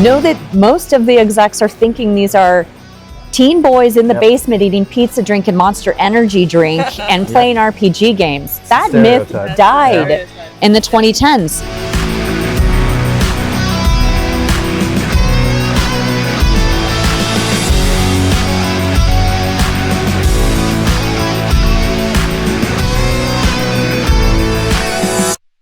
know that most of the execs are thinking these are teen boys in the basement eating pizza, drinking Monster Energy drink, and playing RPG games. That myth died in the 2010s.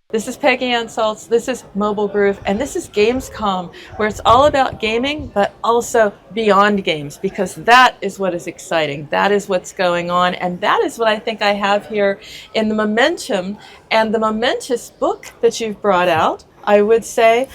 This is Peggy Ann Saltz, this is MobileGroove, and this is Gamescom, where it's all about gaming, but also beyond games, because that is what is exciting. That is what's going on, and that is what I think I have here in the momentum and the momentous book that you've brought out. I would say,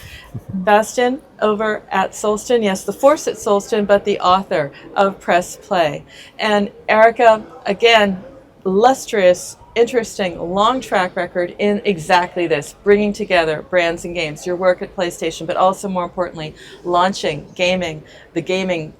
Bastian, over at Solston, yes, the force at Solston, but the author of Press Play. And Erica, again, illustrious, interesting, long track record in exactly this, bringing together brands and games, your work at PlayStation, but also more importantly, launching gaming, the gaming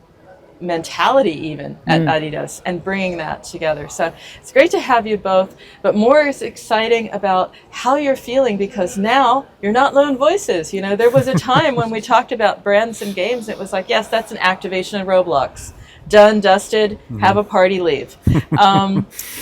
mentality even at Adidas, and bringing that together. So it's great to have you both, but more is exciting about how you're feeling, because now you're not lone voices. You know, there was a time when we talked about brands and games, it was like, yes, that's an activation in Roblox. Done, dusted, have a party, leave.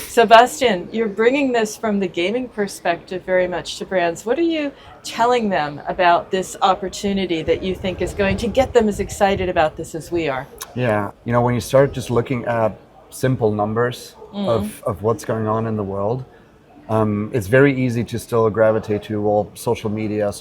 So Bastian, you're bringing this from the gaming perspective very much to brands. What are you telling them about this opportunity that you think is going to get them as excited about this as we are? Yeah, you know, when you start just looking at simple numbers of what's going on in the world, it's very easy to still gravitate to, well, social media,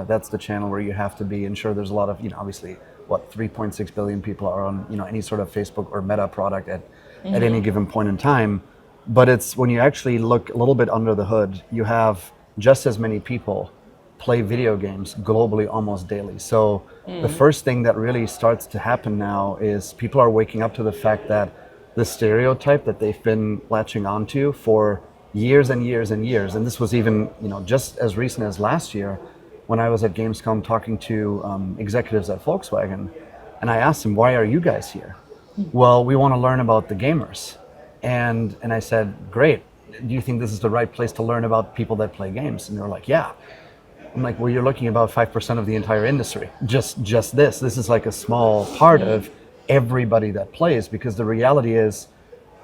that's the channel where you have to be. And sure, there's a lot of, you know, obviously, 3.6 billion people are on, you know, any sort of Facebook or Meta product at any given point in time. But it's when you actually look a little bit under the hood, you have just as many people play video games globally almost daily. So the first thing that really starts to happen now is people are waking up to the fact that the stereotype that they've been latching onto for years and years and years, and this was even, you know, just as recent as last year, when I was at Gamescom talking to executives at Volkswagen, and I asked them, why are you guys here? Well, we want to learn about the gamers. And I said, great, do you think this is the right place to learn about people that play games? And they were like, yeah. I'm like, well, you're looking about 5% of the entire industry. Just this is like a small part of everybody that plays, because the reality is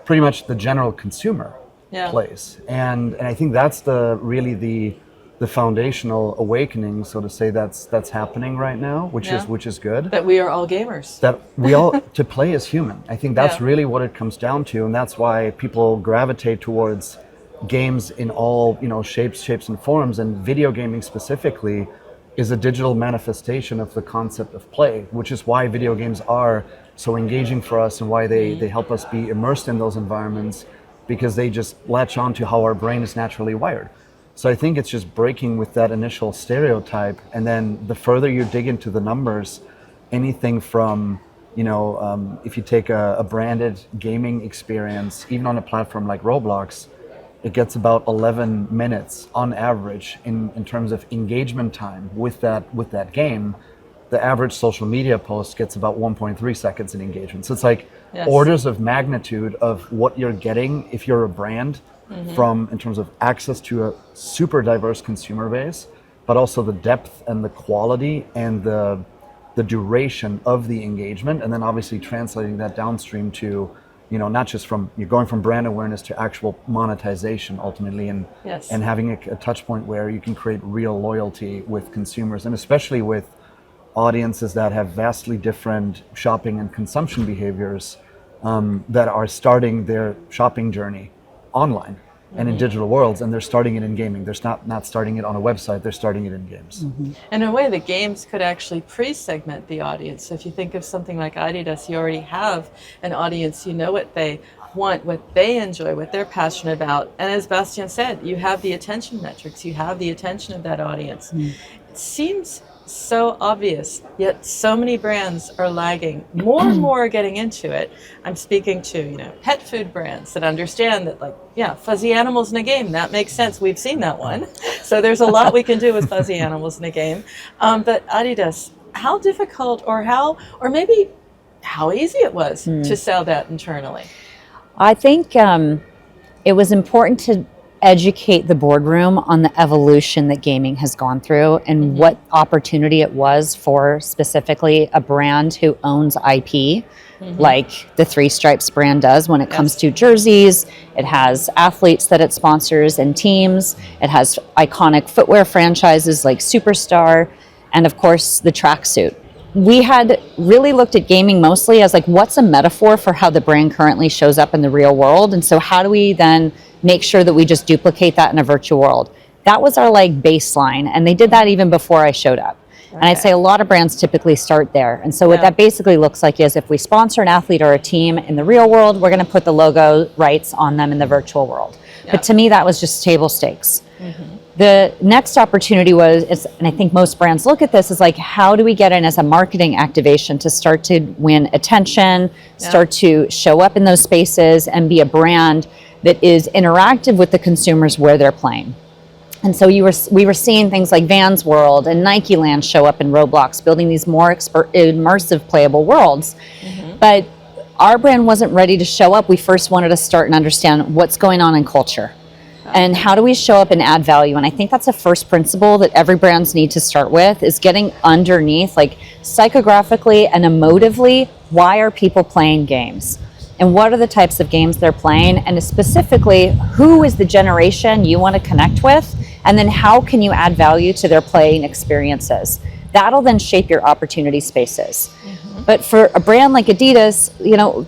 pretty much the general consumer plays. And I think that's really the foundational awakening, so to say, that's happening right now, which is good. That we are all gamers. That we all to play as human. I think that's really what it comes down to, and that's why people gravitate towards games in all, you know, shapes and forms. And video gaming specifically is a digital manifestation of the concept of play, which is why video games are so engaging for us and why they help us be immersed in those environments, because they just latch on to how our brain is naturally wired. So I think it's just breaking with that initial stereotype, and then the further you dig into the numbers, anything from, you know, if you take a branded gaming experience, even on a platform like Roblox, it gets about 11 minutes on average in terms of engagement time with that game. The average social media post gets about 1.3 seconds in engagement. So it's like orders of magnitude of what you're getting if you're a brand, from in terms of access to a super diverse consumer base, but also the depth and the quality and the duration of the engagement, and then obviously translating that downstream to, you know, not just from you're going from brand awareness to actual monetization ultimately, and having a touch point where you can create real loyalty with consumers, and especially with audiences that have vastly different shopping and consumption behaviors, that are starting their shopping journey online and in digital worlds, and they're starting it in gaming. They're not starting it on a website, they're starting it in games. In a way, the games could actually pre-segment the audience. So if you think of something like Adidas, you already have an audience, you know what they want, what they enjoy, what they're passionate about. And as Bastian said, you have the attention metrics, you have the attention of that audience. It seems so obvious, yet so many brands are lagging. More and more are getting into it. I'm speaking to, you know, pet food brands that understand that, like, fuzzy animals in a game, that makes sense. We've seen that one. So there's a lot we can do with fuzzy animals in a game. But Adidas, how difficult or maybe how easy it was to sell that internally? I think it was important educate the boardroom on the evolution that gaming has gone through and what opportunity it was for specifically a brand who owns IP, like the Three Stripes brand does when it comes to jerseys. It has athletes that it sponsors and teams. It has iconic footwear franchises like Superstar, and of course the tracksuit. We had really looked at gaming mostly as like, what's a metaphor for how the brand currently shows up in the real world? And so how do we then make sure that we just duplicate that in a virtual world? That was our like baseline. And they did that even before I showed up. Okay. And I'd say a lot of brands typically start there. And so what that basically looks like is if we sponsor an athlete or a team in the real world, we're going to put the logo rights on them in the virtual world. But to me, that was just table stakes. The next opportunity was, and I think most brands look at this, is like, how do we get in as a marketing activation to start to win attention, start to show up in those spaces and be a brand that is interactive with the consumers where they're playing. And so we were seeing things like Vans World and Nike Land show up in Roblox, building these more immersive playable worlds. But our brand wasn't ready to show up. We first wanted to start and understand what's going on in culture. And how do we show up and add value? And I think that's a first principle that every brands need to start with, is getting underneath, like psychographically and emotively, why are people playing games? And what are the types of games they're playing? And specifically, who is the generation you want to connect with? And then how can you add value to their playing experiences? That'll then shape your opportunity spaces. But for a brand like Adidas, you know,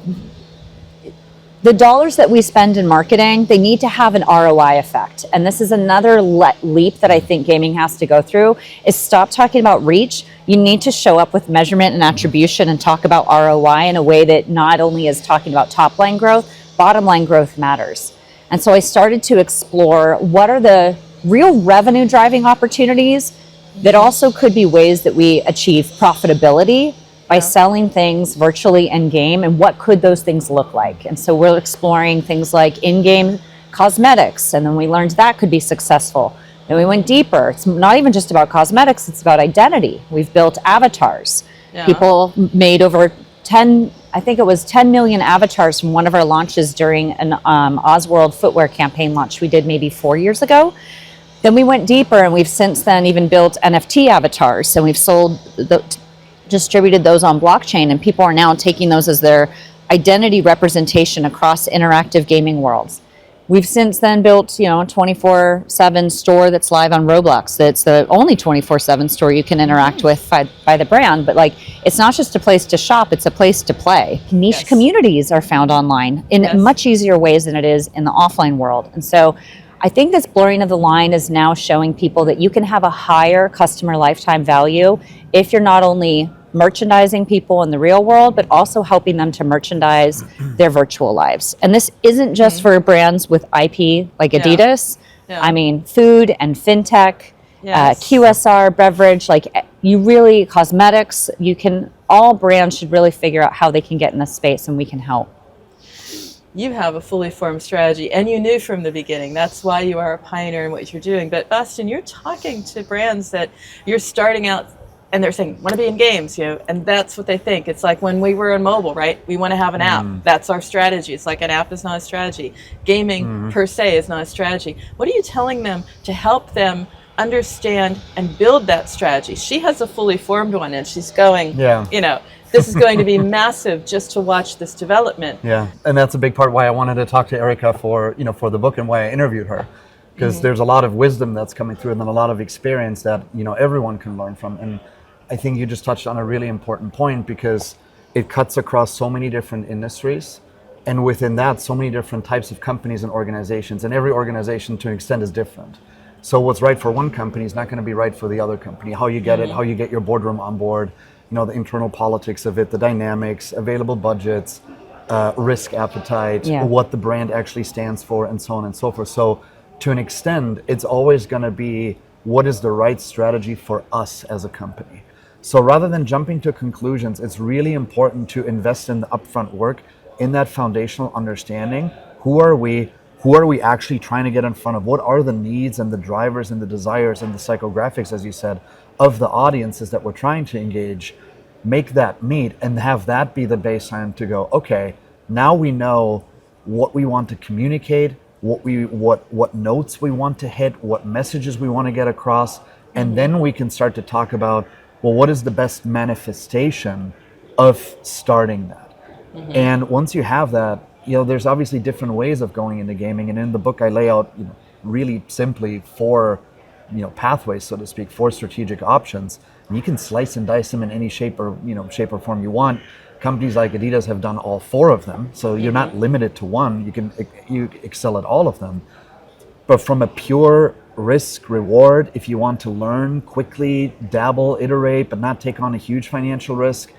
the dollars that we spend in marketing, they need to have an ROI effect. And this is another leap that I think gaming has to go through, is stop talking about reach. You need to show up with measurement and attribution and talk about ROI in a way that not only is talking about top line growth, bottom line growth matters. And so I started to explore what are the real revenue driving opportunities that also could be ways that we achieve profitability by selling things virtually in-game, and what could those things look like? And so we're exploring things like in-game cosmetics, and then we learned that could be successful. Then we went deeper. It's not even just about cosmetics, it's about identity. We've built avatars. People made over 10 million avatars from one of our launches during an Osworld footwear campaign launch we did maybe 4 years ago. Then we went deeper, and we've since then even built NFT avatars, and we've distributed those on blockchain, and people are now taking those as their identity representation across interactive gaming worlds. We've since then built, you know, a 24/7 store that's live on Roblox. That's the only 24/7 store you can interact with by the brand. But like, it's not just a place to shop, it's a place to play. Niche communities are found online in much easier ways than it is in the offline world. And so I think this blurring of the line is now showing people that you can have a higher customer lifetime value if you're not only merchandising people in the real world, but also helping them to merchandise their virtual lives. And this isn't just for brands with IP like Adidas. I mean, food and fintech, QSR, beverage, like you really, cosmetics, all brands should really figure out how they can get in this space, and we can help. You have a fully formed strategy, and you knew from the beginning. That's why you are a pioneer in what you're doing. But Bastian, you're talking to brands that you're starting out, and they're saying, want to be in games, you know, and that's what they think. It's like when we were in mobile, right? We want to have an app. That's our strategy. It's like an app is not a strategy. Gaming per se is not a strategy. What are you telling them to help them understand and build that strategy? She has a fully formed one, and she's going, you know, this is going to be massive just to watch this development. Yeah, and that's a big part why I wanted to talk to Erica for the book, and why I interviewed her, because there's a lot of wisdom that's coming through, and then a lot of experience that, you know, everyone can learn from. And I think you just touched on a really important point, because it cuts across so many different industries, and within that, so many different types of companies and organizations, and every organization to an extent is different. So what's right for one company is not going to be right for the other company. How you get it, how you get your boardroom on board, you know, the internal politics of it, the dynamics, available budgets, risk appetite, what the brand actually stands for, and so on and so forth. So to an extent, it's always going to be, what is the right strategy for us as a company? So rather than jumping to conclusions, it's really important to invest in the upfront work, in that foundational understanding. Who are we? Who are we actually trying to get in front of? What are the needs and the drivers and the desires and the psychographics, as you said, of the audiences that we're trying to engage? Make that meet, and have that be the baseline to go, okay, now we know what we want to communicate, what notes we want to hit, what messages we want to get across, and then we can start to talk about, well, what is the best manifestation of starting that? And once you have that, there's obviously different ways of going into gaming, and in the book I lay out, really simply 4, pathways, so to speak, 4 strategic options. And you can slice and dice them in any shape or form you want. Companies like Adidas have done all 4 of them, so you're not limited to one. You excel at all of them. But from a pure risk reward, if you want to learn quickly, dabble, iterate, but not take on a huge financial risk,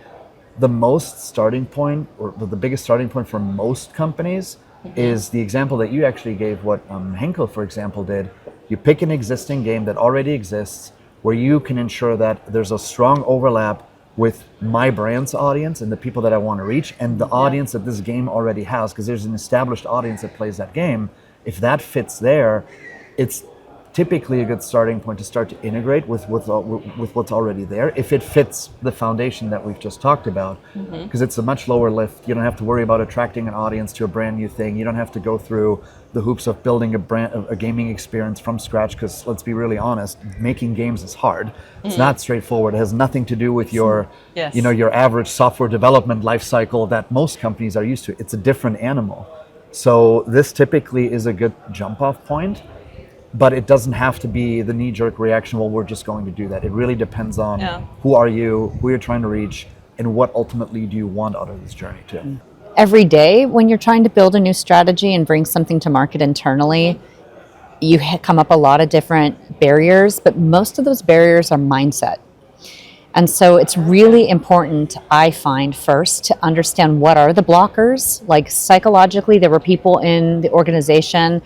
the most starting point, or the biggest starting point for most companies, is the example that you actually gave, what Henkel, for example, did. You pick an existing game that already exists, where you can ensure that there's a strong overlap with my brand's audience and the people that I want to reach, and the audience that this game already has, because there's an established audience that plays that game. If that fits there, it's typically a good starting point to start to integrate with what's already there, if it fits the foundation that we've just talked about, because it's a much lower lift. You don't have to worry about attracting an audience to a brand new thing. You don't have to go through the hoops of building a gaming experience from scratch, because let's be really honest, making games is hard. It's not straightforward. It has nothing to do with your your average software development life cycle that most companies are used to. It's a different animal. So this typically is a good jump off point. But it doesn't have to be the knee-jerk reaction, well, we're just going to do that. It really depends on who are you, who you're trying to reach, and what ultimately do you want out of this journey too. Every day when you're trying to build a new strategy and bring something to market internally, you come up a lot of different barriers, but most of those barriers are mindset. And so it's really important, I find, first to understand what are the blockers. Like psychologically, there were people in the organization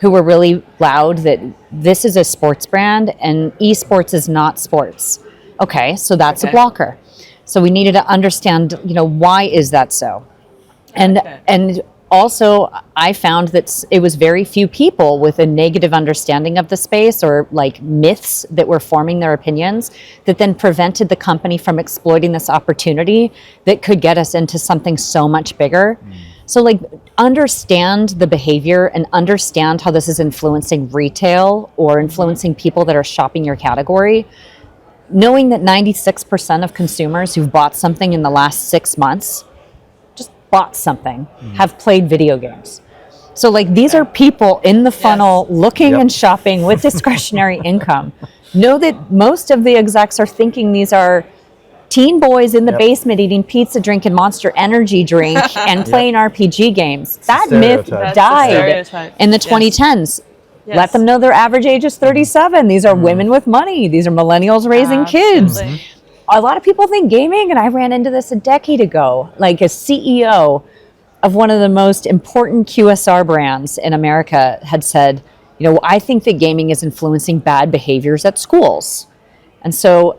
who were really loud that this is a sports brand and esports is not sports. Okay, so that's a blocker. So we needed to understand, why is that so? And also I found that it was very few people with a negative understanding of the space, or like myths that were forming their opinions, that then prevented the company from exploiting this opportunity that could get us into something so much bigger. So understand the behavior and understand how this is influencing retail or influencing people that are shopping your category. Knowing that 96% of consumers who've bought something in the last 6 months, just bought something, have played video games. So these are people in the funnel looking and shopping with discretionary income. Know that most of the execs are thinking these are teen boys in the basement eating pizza, drinking Monster Energy drink, and playing RPG games. That myth died in the 2010s. Let them know their average age is 37. These are women with money. These are millennials raising kids. A lot of people think gaming, and I ran into this a decade ago, like a CEO of one of the most important QSR brands in America had said, I think that gaming is influencing bad behaviors at schools. And so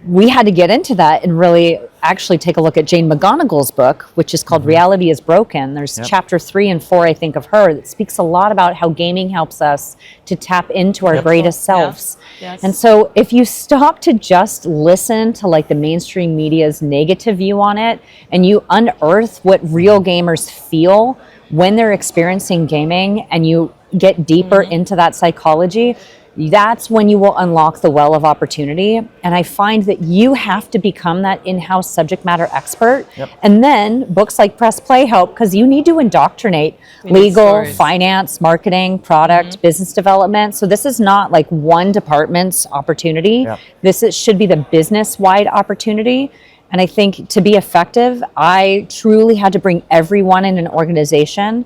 we had to get into that and really actually take a look at Jane McGonigal's book, which is called Reality is Broken. There's chapter 3 and 4, I think, of her that speaks a lot about how gaming helps us to tap into our greatest selves. And so if you stop to just listen to the mainstream media's negative view on it, and you unearth what real gamers feel when they're experiencing gaming, and you get deeper into that psychology, that's when you will unlock the well of opportunity. And I find that you have to become that in-house subject matter expert. And then books like Press Play help, because you need to indoctrinate legal, finance, marketing, product, business development. So this is not one department's opportunity. This should be the business-wide opportunity. And I think to be effective, I truly had to bring everyone in an organization.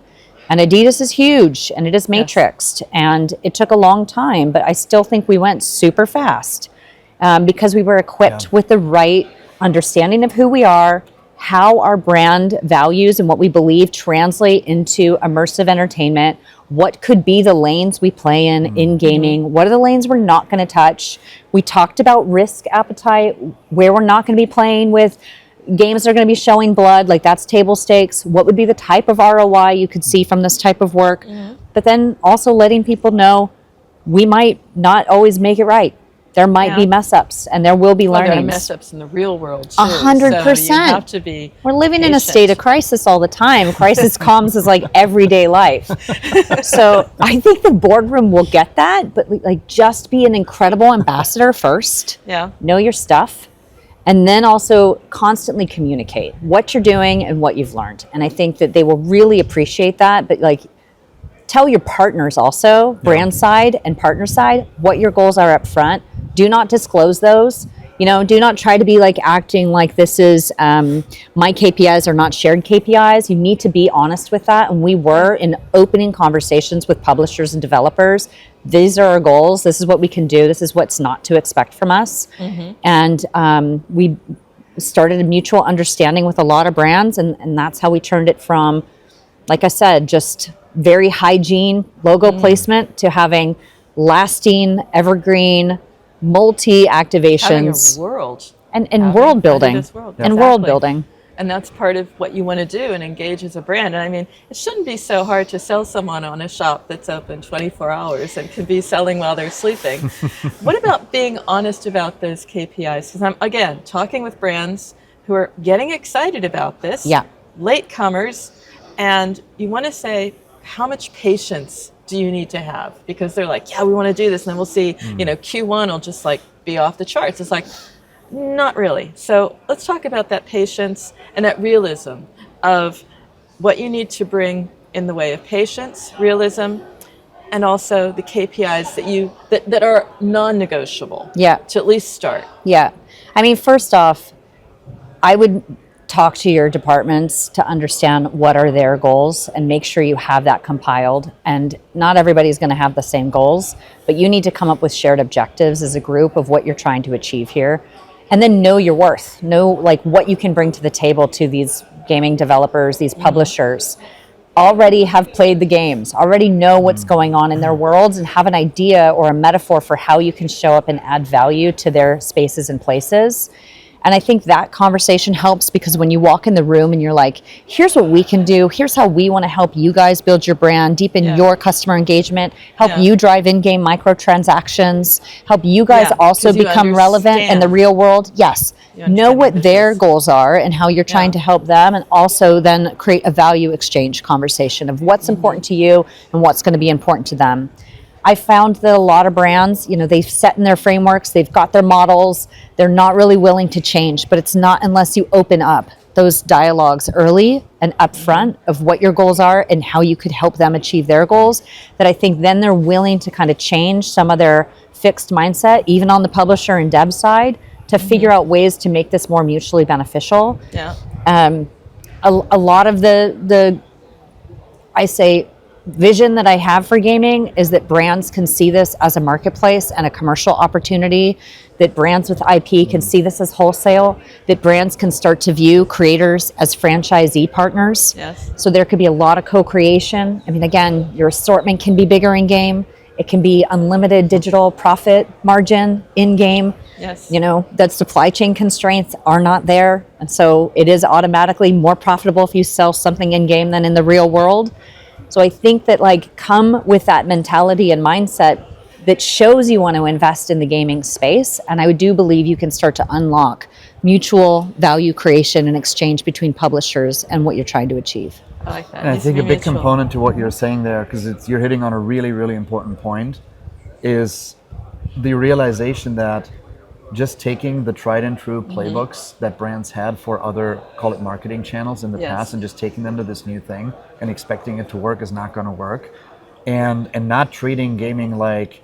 And Adidas is huge, and it is matrixed, and it took a long time, but I still think we went super fast because we were equipped with the right understanding of who we are, how our brand values and what we believe translate into immersive entertainment, what could be the lanes we play in gaming, what are the lanes we're not going to touch. We talked about risk appetite, where we're not going to be playing with games that are going to be showing blood, that's table stakes. What would be the type of ROI you could see from this type of work? But then also letting people know we might not always make it right. There might be mess ups, and there will be Well, there are learnings. mess ups in the real world too. 100%. So you have to be We're living in a patient. state of crisis all the time. Crisis comms is like everyday life. So I think the boardroom will get that, but like just be an incredible ambassador first. Yeah. Know your stuff, and then also constantly communicate what you're doing and what you've learned. And I think that they will really appreciate that. But like, tell your partners also, brand side and partner side, what your goals are up front. Do not disclose those. You know, do not try to be like acting like this is my KPIs are not shared KPIs. You need to be honest with that. And we were in opening conversations with publishers and developers. These are our goals. This is what we can do. This is what's not to expect from us. And we started a mutual understanding with a lot of brands. And that's how we turned it from, like I said, just very hygiene logo placement to having lasting, evergreen, multi-activations Having a world. and world building. And world building. And that's part of what you want to do and engage as a brand. And I mean, it shouldn't be so hard to sell someone on a shop that's open 24 hours and can be selling while they're sleeping. What about being honest about those KPIs? Because I'm, again, talking with brands who are getting excited about this, latecomers, and you want to say, how much patience do you need to have? Because they're like, yeah, we want to do this. And then we'll see, you know, Q1 will just like be off the charts. It's like, not really. So let's talk about that patience and that realism of what you need to bring in the way of patience, realism, and also the KPIs that are non-negotiable. To at least start. I mean, first off, I would talk to your departments to understand what are their goals and make sure you have that compiled. And not everybody's going to have the same goals, but you need to come up with shared objectives as a group of what you're trying to achieve here. And then know your worth, know like what you can bring to the table to these gaming developers, these publishers. Already have played the games, already know what's going on in their worlds, and have an idea or a metaphor for how you can show up and add value to their spaces and places. And I think that conversation helps, because when you walk in the room and you're like, here's what we can do, here's how we want to help you guys build your brand, deepen your customer engagement, help you drive in-game microtransactions, help you guys also become relevant in the real world. Know what their goals are and how you're trying to help them, and also then create a value exchange conversation of what's important to you and what's going to be important to them. I found that a lot of brands, you know, they've set in their frameworks, they've got their models, they're not really willing to change, but it's not unless you open up those dialogues early and upfront of what your goals are and how you could help them achieve their goals, that I think then they're willing to kind of change some of their fixed mindset, even on the publisher and dev side, to figure out ways to make this more mutually beneficial. A lot of the I say, vision that I have for gaming is that brands can see this as a marketplace and a commercial opportunity, that brands with IP can see this as wholesale, that brands can start to view creators as franchisee partners. So there could be a lot of co-creation. I mean, again, your assortment can be bigger in game. It can be unlimited digital profit margin in game. You know, that supply chain constraints are not there. And so it is automatically more profitable if you sell something in game than in the real world. So I think that like come with that mentality and mindset that shows you want to invest in the gaming space. And I do believe you can start to unlock mutual value creation and exchange between publishers and what you're trying to achieve. I like that. And I think a big component to what you're saying there, because you're hitting on a really, really important point, is the realization that just taking the tried and true playbooks that brands had for other, call it marketing channels in the past, and just taking them to this new thing and expecting it to work is not going to work. And not treating gaming like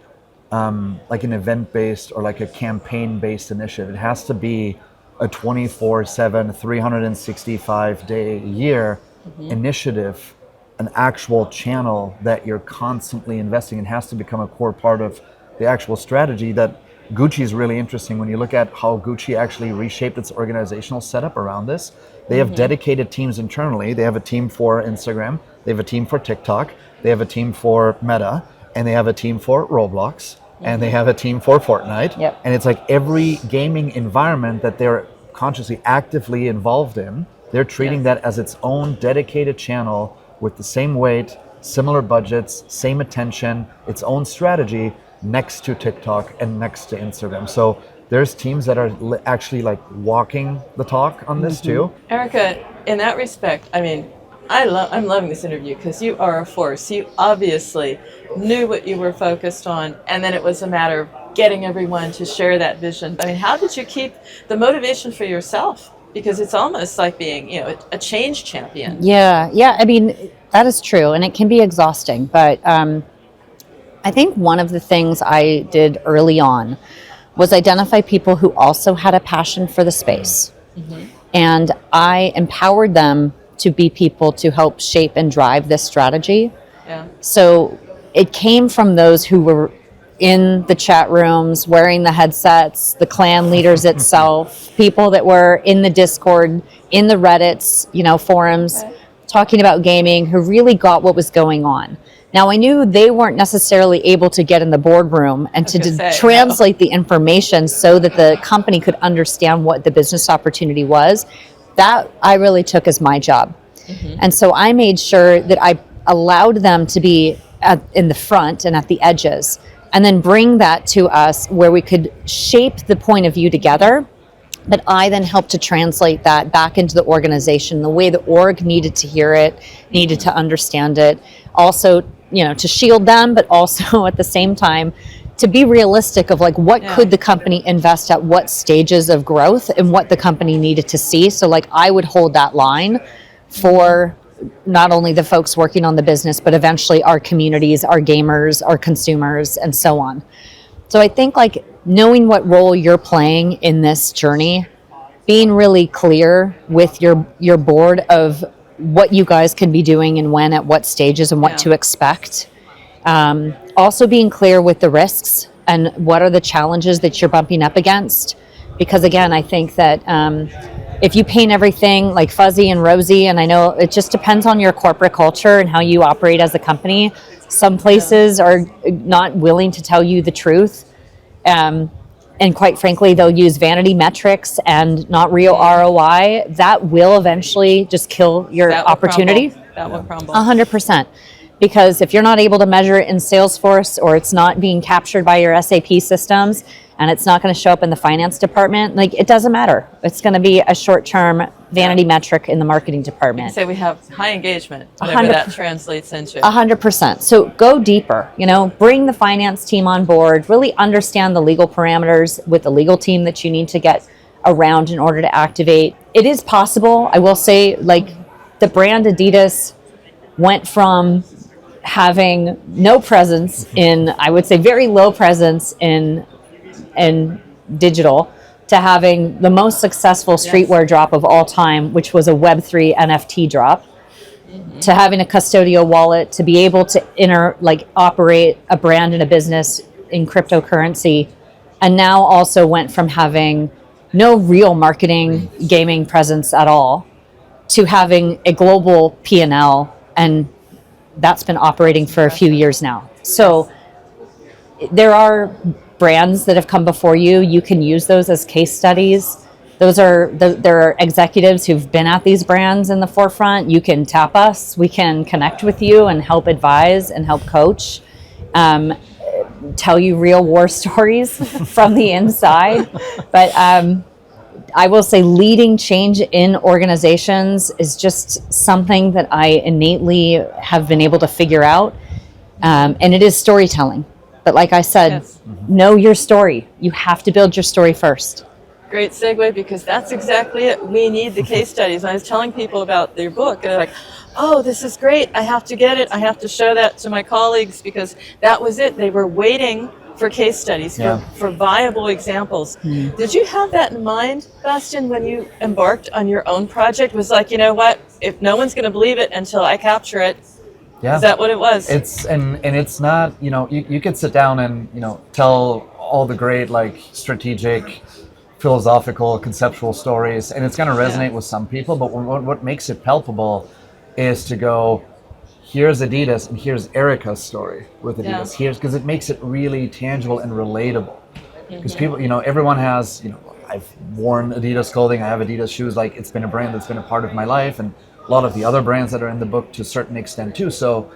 an event-based or like a campaign-based initiative. It has to be a 24/7, 365-day-a-year initiative, an actual channel that you're constantly investing in. It has to become a core part of the actual strategy. That Gucci is really interesting when you look at how Gucci actually reshaped its organizational setup around this. They have dedicated teams internally. They have a team for Instagram, they have a team for TikTok, they have a team for Meta, and they have a team for Roblox, and they have a team for Fortnite. And it's like every gaming environment that they're consciously actively involved in, they're treating that as its own dedicated channel with the same weight, similar budgets, same attention, its own strategy. next to TikTok and next to Instagram. So there's teams that are actually like walking the talk on this too. Erica, in that respect, I mean, I'm loving this interview because you are a force. You obviously knew what you were focused on, and then it was a matter of getting everyone to share that vision. I mean, how did you keep the motivation for yourself? Because it's almost like being, you know, a change champion. Yeah. I mean, that is true, and it can be exhausting. But I think one of the things I did early on was identify people who also had a passion for the space. And I empowered them to be people to help shape and drive this strategy. Yeah. So it came from those who were in the chat rooms, wearing the headsets, the clan leaders itself, people that were in the Discord, in the Reddits, you know, forums, talking about gaming, who really got what was going on. Now, I knew they weren't necessarily able to get in the boardroom and to translate the information so that the company could understand what the business opportunity was. That I really took as my job. And so I made sure that I allowed them to be in the front and at the edges, and then bring that to us where we could shape the point of view together. But I then helped to translate that back into the organization, the way the org needed to hear it, needed to understand it. Also, you know, to shield them, but also at the same time to be realistic of like what could the company invest at what stages of growth and what the company needed to see. So like I would hold that line for not only the folks working on the business, but eventually our communities, our gamers, our consumers, and so on. So I think like knowing what role you're playing in this journey, being really clear with your board of what you guys can be doing and when, at what stages, and what to expect. Also being clear with the risks and what are the challenges that you're bumping up against. Because again, I think that if you paint everything like fuzzy and rosy, and I know it just depends on your corporate culture and how you operate as a company, some places are not willing to tell you the truth. And quite frankly, they'll use vanity metrics and not real ROI. That will eventually just kill your opportunity. That will crumble. 100%. Because if you're not able to measure it in Salesforce, or it's not being captured by your SAP systems, and it's not going to show up in the finance department, like it doesn't matter. It's going to be a short-term vanity metric in the marketing department. So we have high engagement, whatever that translates into. 100%. So go deeper, you know, bring the finance team on board, really understand the legal parameters with the legal team that you need to get around in order to activate. It is possible. I will say, like, the brand Adidas went from having no presence in, I would say very low presence in digital, to having the most successful streetwear drop of all time, which was a Web3 NFT drop, to having a custodial wallet, to be able to operate a brand and a business in cryptocurrency, and now also went from having no real marketing gaming presence at all to having a global P&L, and that's been operating for a few years now. So there are brands that have come before you. You can use those as case studies. There are executives who've been at these brands in the forefront. You can tap us. We can connect with you and help advise and help coach. Tell you real war stories from the inside. But I will say leading change in organizations is just something that I innately have been able to figure out. And it is storytelling. But like I said, know your story. You have to build your story first. Great segue, because that's exactly it. We need the case studies. I was telling people about their book, and they're like, oh, this is great. I have to get it. I have to show that to my colleagues, because that was it. They were waiting for case studies, for viable examples. Did you have that in mind, Bastian, when you embarked on your own project? Was like, you know what, if no one's going to believe it until I capture it. Yeah. Is that what it was? It's and it's not, you know, you could sit down and, you know, tell all the great like strategic, philosophical, conceptual stories, and it's going to resonate with some people, but what makes it palpable is to go, here's Adidas and here's Erica's story with Adidas. Here's, because it makes it really tangible and relatable. Because people, you know, everyone has, you know, I've worn Adidas clothing, I have Adidas shoes, like it's been a brand that's been a part of my life, and a lot of the other brands that are in the book to a certain extent too. So,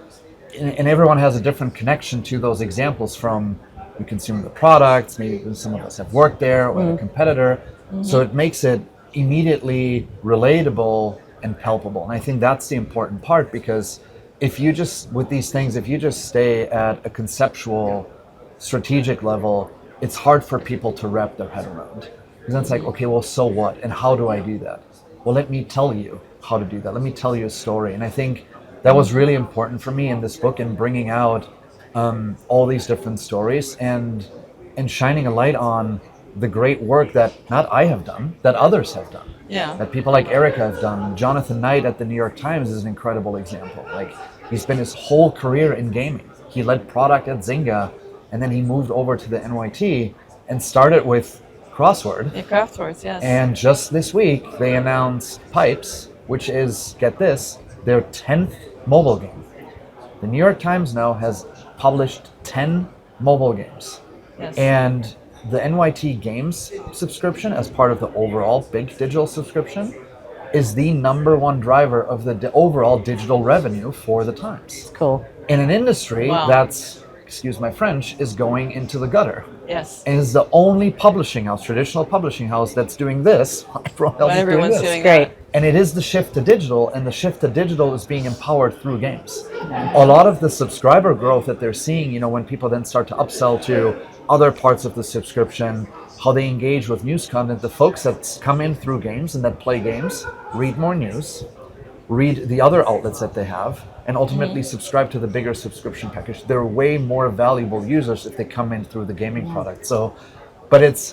and everyone has a different connection to those examples, from we consume the products, maybe some of us have worked there or a competitor. So it makes it immediately relatable and palpable. And I think that's the important part, because if you just, with these things, if you just stay at a conceptual, strategic level, it's hard for people to wrap their head around. Because then it's like, okay, well, so what? And how do I do that? Well, let me tell you how to do that. Let me tell you a story. And I think that was really important for me in this book, in bringing out all these different stories and shining a light on the great work that not I have done, that others have done. Yeah. That people like Erica have done. Jonathan Knight at the New York Times is an incredible example. Like, he spent his whole career in gaming. He led product at Zynga, and then he moved over to the NYT and started with Crossword. Yeah, Crosswords, yes. And just this week, they announced Pipes, which is, get this, their 10th mobile game. The New York Times now has published 10 mobile games. Yes. And the NYT Games subscription, as part of the overall big digital subscription, is the #1 driver of the overall digital revenue for the Times. Cool. In an industry Wow. that's, excuse my French, is going into the gutter. Yes. And is the only publishing house, traditional publishing house, that's doing this. Everyone else When is everyone's doing doing this. Great. And it is the shift to digital, and the shift to digital is being empowered through games. A lot of the subscriber growth that they're seeing, you know, when people then start to upsell to other parts of the subscription, how they engage with news content, the folks that come in through games and that play games read more news, read the other outlets that they have, and ultimately subscribe to the bigger subscription package. They're way more valuable users if they come in through the gaming product. So, but it's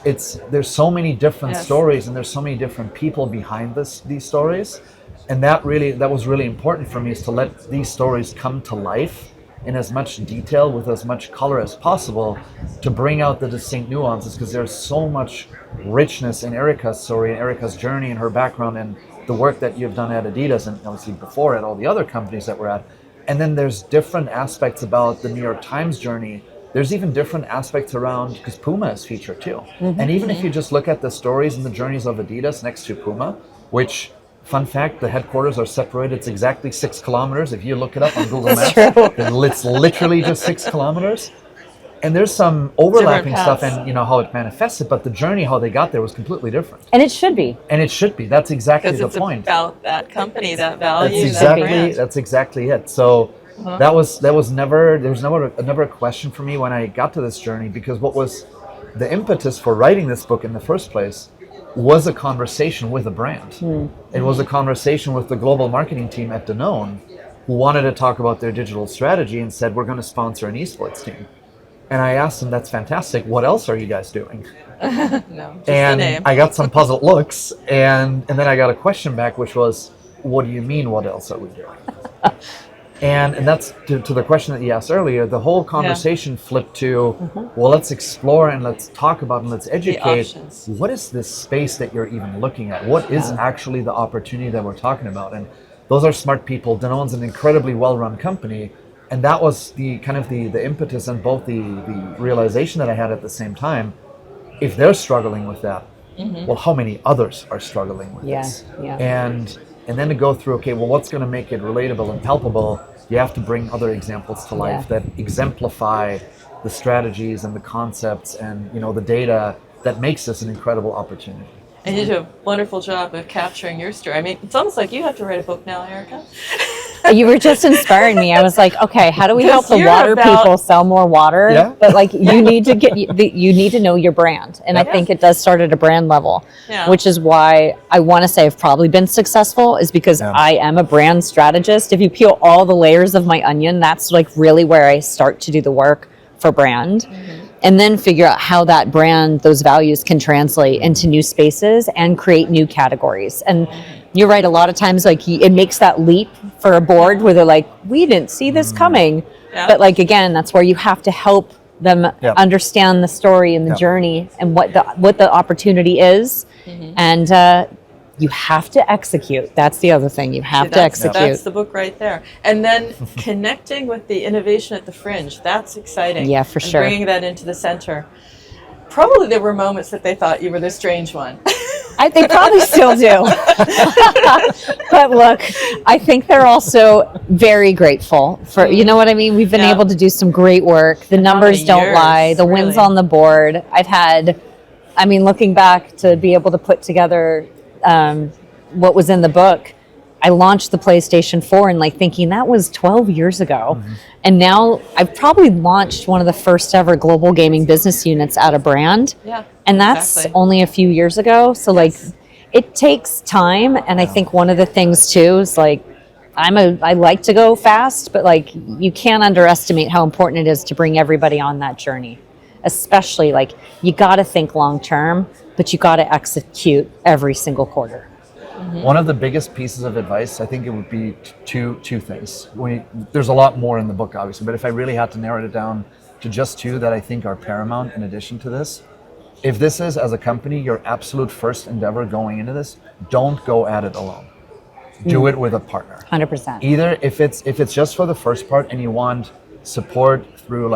there's so many different Yes. stories, and there's so many different people behind these stories, and that was really important for me, is to let these stories come to life in as much detail, with as much color as possible, to bring out the distinct nuances, because there's so much richness in Erica's story and Erica's journey and her background and the work that you've done at Adidas, and obviously before at all the other companies that we're at. And then there's different aspects about the New York Times journey. There's even different aspects around, because Puma is featured too. And even if you just look at the stories and the journeys of Adidas next to Puma, which, fun fact, the headquarters are separated. It's exactly 6 kilometers. If you look it up on Google Maps, it's literally just 6 kilometers. And there's some overlapping stuff, and you know how it manifested, but the journey, how they got there, was completely different. And it should be. And it should be. That's exactly Because the it's point. about that company, that value, That's exactly it. So there was never a question for me when I got to this journey, because what was the impetus for writing this book in the first place was a conversation with a brand. It was a conversation with the global marketing team at Danone, who wanted to talk about their digital strategy and said, we're going to sponsor an esports team. And I asked them, that's fantastic, what else are you guys doing? No, just And the name. I got some puzzled looks, and then I got a question back, which was, what do you mean, what else are we doing? And that's to the question that you asked earlier. The whole conversation flipped to, well, let's explore and let's talk about and let's educate. options. What is this space that you're even looking at? What is actually the opportunity that we're talking about? And those are smart people. Danone's an incredibly well-run company. And that was the kind of the impetus, and both the realization that I had at the same time. If they're struggling with that, well, how many others are struggling with this? Yeah. And then to go through, okay, well, what's going to make it relatable and palpable? You have to bring other examples to life that exemplify the strategies and the concepts and, you know, the data that makes this an incredible opportunity. And you do a wonderful job of capturing your story. I mean, it's almost like you have to write a book now, Erica. You were just inspiring me. I was like, okay, how do we help the You're water about- people sell more water? Yeah. But like, you need to you need to know your brand, and I think it does start at a brand level, which is why I want to say I've probably been successful, is because I am a brand strategist. If you peel all the layers of my onion, that's like really where I start to do the work for brand. And then figure out how that brand, those values can translate into new spaces and create new categories. And you're right, a lot of times like it makes that leap for a board where they're like, we didn't see this coming. Yeah. But like, again, that's where you have to help them understand the story and the journey and what the opportunity is. And you have to execute. That's the other thing. You have to execute. That's the book right there. And then connecting with the innovation at the fringe. That's exciting. Yeah, for and sure. Bringing that into the center. Probably there were moments that they thought you were the strange one. They probably still do. But look, I think they're also very grateful for, you know what I mean? We've been able to do some great work. The numbers don't lie. The wins on the board. Looking back to be able to put together what was in the book, I launched the PlayStation 4 and thinking that was 12 years ago. Mm-hmm. And now I've probably launched one of the first ever global gaming business units at a brand. Yeah. And that's only a few years ago. So it takes time. And I think one of the things too is I like to go fast, but you can't underestimate how important it is to bring everybody on that journey. Especially you got to think long term, but you got to execute every single quarter. Mm-hmm. One of the biggest pieces of advice, I think it would be two things. There's a lot more in the book, obviously, but if I really had to narrow it down to just two that I think are paramount in addition to this, if this is, as a company, your absolute first endeavor going into this, don't go at it alone. Do it with a partner. 100%. Either if it's just for the first part and you want support through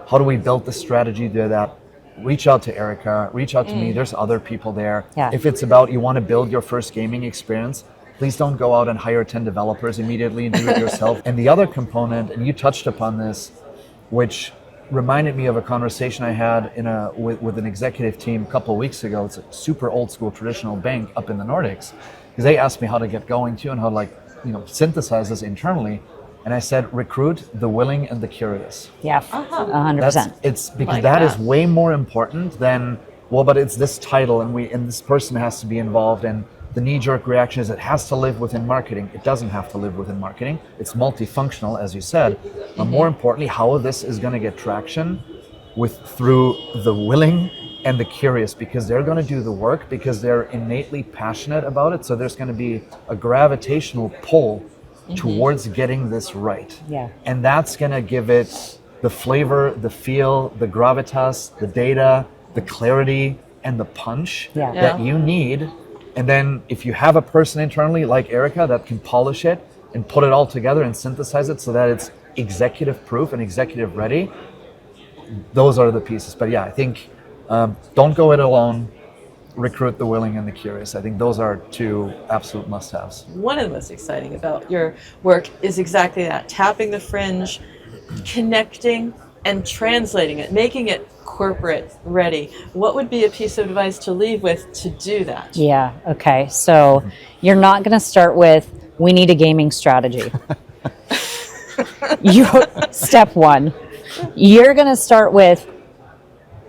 how do we build the strategy to that, reach out to Erica, reach out to me. There's other people there. Yeah. If it's about you want to build your first gaming experience, please don't go out and hire 10 developers immediately and do it yourself. And the other component, and you touched upon this, which reminded me of a conversation I had with an executive team a couple of weeks ago. It's a super old school traditional bank up in the Nordics, because they asked me how to get going too and how to synthesize this internally. And I said, recruit the willing and the curious. Yeah, 100%. It's because that is way more important than, but it's this title and this person has to be involved, and the knee-jerk reaction is it has to live within marketing. It doesn't have to live within marketing. It's multifunctional, as you said. But more importantly, how this is going to get traction through the willing and the curious, because they're going to do the work because they're innately passionate about it. So there's going to be a gravitational pull towards getting this right. Yeah. And that's going to give it the flavor, the feel, the gravitas, the data, the clarity, and the punch that you need. And then if you have a person internally like Erica that can polish it and put it all together and synthesize it so that it's executive proof and executive ready, those are the pieces. But I think don't go it alone. Recruit the willing and the curious. I think those are two absolute must-haves. One of the most exciting about your work is exactly that, tapping the fringe, connecting and translating it, making it corporate ready. What would be a piece of advice to leave with to do that? Yeah, okay. So you're not going to start with, we need a gaming strategy. Step one, you're going to start with,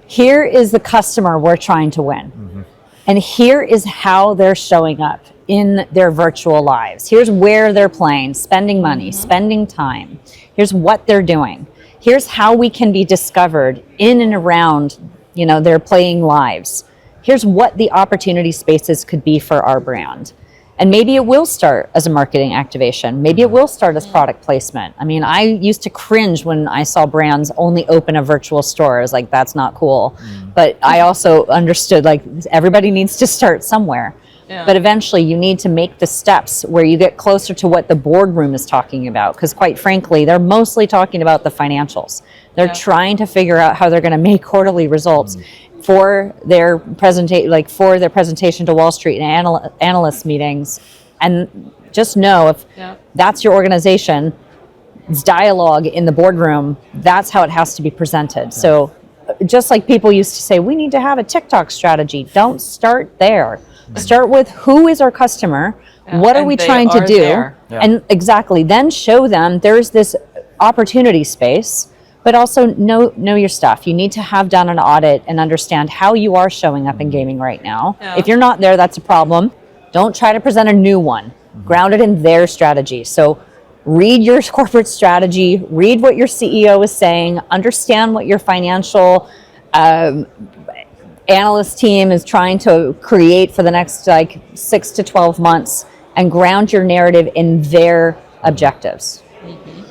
here is the customer we're trying to win. Mm-hmm. And here is how they're showing up in their virtual lives. Here's where they're playing, spending money, spending time. Here's what they're doing. Here's how we can be discovered in and around, their playing lives. Here's what the opportunity spaces could be for our brand. And maybe it will start as a marketing activation. Maybe it will start as product placement. I used to cringe when I saw brands only open a virtual store. I was like, that's not cool. But I also understood everybody needs to start somewhere. Yeah. But eventually you need to make the steps where you get closer to what the boardroom is talking about. Because quite frankly, they're mostly talking about the financials. They're trying to figure out how they're going to make quarterly results for their presentation to Wall Street and analyst meetings. And just know if that's your organization's dialogue in the boardroom, that's how it has to be presented. Yeah. So just like people used to say, we need to have a TikTok strategy. Don't start there. Start with who is our customer? What are we trying to do? And exactly, then show them there's this opportunity space, but also know your stuff. You need to have done an audit and understand how you are showing up in gaming right now. Yeah. If you're not there, that's a problem. Don't try to present a new one. Ground it in their strategy. So read your corporate strategy, read what your CEO is saying, understand what your financial analyst team is trying to create for the next 6 to 12 months, and ground your narrative in their objectives. Mm-hmm.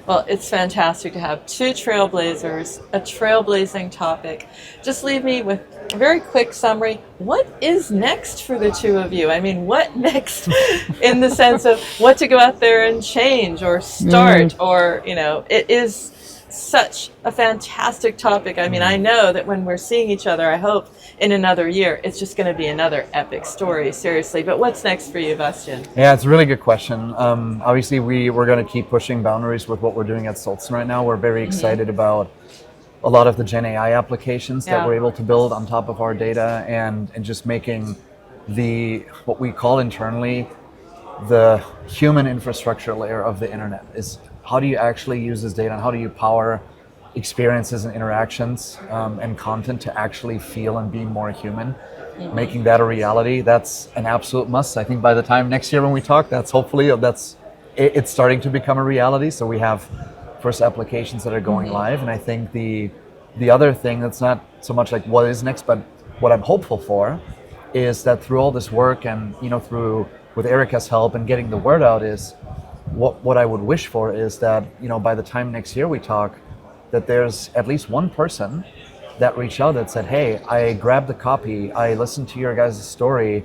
Well, it's fantastic to have two trailblazers, a trailblazing topic. Just leave me with a very quick summary. What is next for the two of you? What next in the sense of what to go out there and change or start or, it is such a fantastic topic. I mean, I know that when we're seeing each other, I hope in another year, it's just going to be another epic story, seriously. But what's next for you, Bastian? Yeah, it's a really good question. Obviously, we're going to keep pushing boundaries with what we're doing at Sultan right now. We're very excited about a lot of the Gen AI applications that we're able to build on top of our data, and just making what we call internally the human infrastructure layer of the internet. Is how do you actually use this data, and how do you power experiences and interactions and content to actually feel and be more human? Making that a reality, that's an absolute must. I think by the time next year when we talk, it's starting to become a reality. So we have first applications that are going live, and I think the other thing that's not so much like what is next, but what I'm hopeful for is that through all this work, and through with Erica's help and getting the word out, is what I would wish for is that by the time next year we talk, that there's at least one person that reached out that said, hey, I grabbed the copy, I listened to your guys' story,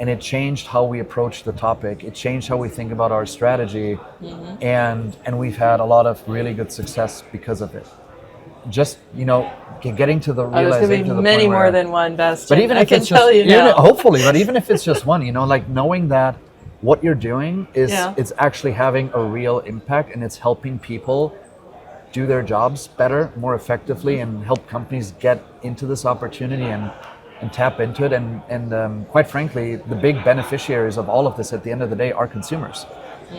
and it changed how we approach the topic. It changed how we think about our strategy, and we've had a lot of really good success because of it. Just getting to the realization. There's going to be many more than one, Bastian. But even if it's just, hopefully, but even if it's just one, like knowing that what you're doing is it's actually having a real impact, and it's helping people do their jobs better, more effectively, and help companies get into this opportunity and tap into it. And quite frankly, the big beneficiaries of all of this at the end of the day are consumers,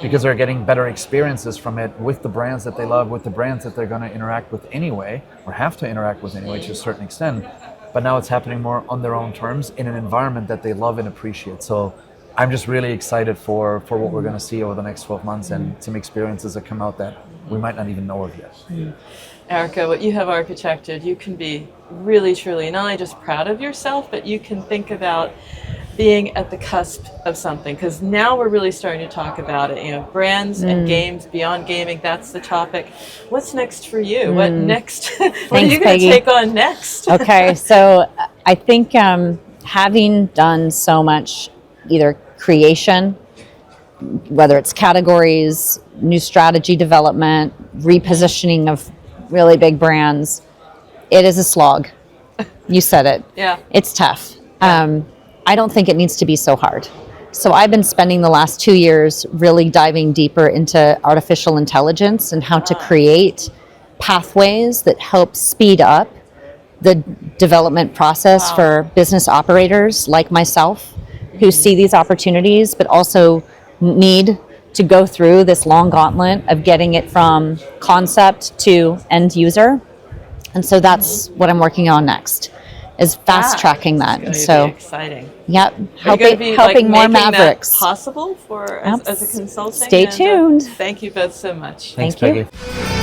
because they're getting better experiences from it with the brands that they love, with the brands that they're going to interact with anyway, or have to interact with anyway to a certain extent. But now it's happening more on their own terms in an environment that they love and appreciate. So I'm just really excited for what we're going to see over the next 12 months, and some experiences that come out that we might not even know of yet. Erica, what you have architected, you can be really, truly not only just proud of yourself, but you can think about being at the cusp of something, because now we're really starting to talk about it. Brands and games beyond gaming, that's the topic. What's next for you? What next? What are you going to take on next? Okay, so I think having done so much, either creation, whether it's categories, new strategy development, repositioning of really big brands, it is a slog. You said it. Yeah. It's tough. I don't think it needs to be so hard. So I've been spending the last 2 years really diving deeper into artificial intelligence and how to create pathways that help speed up the development process for business operators like myself, who see these opportunities, but also need to go through this long gauntlet of getting it from concept to end user. And so that's what I'm working on next, is fast tracking that. It's going to be exciting. Yep, helping more Mavericks. That possible for as a consulting. Stay tuned. Thank you both so much. Thanks, Thank you. Peggy.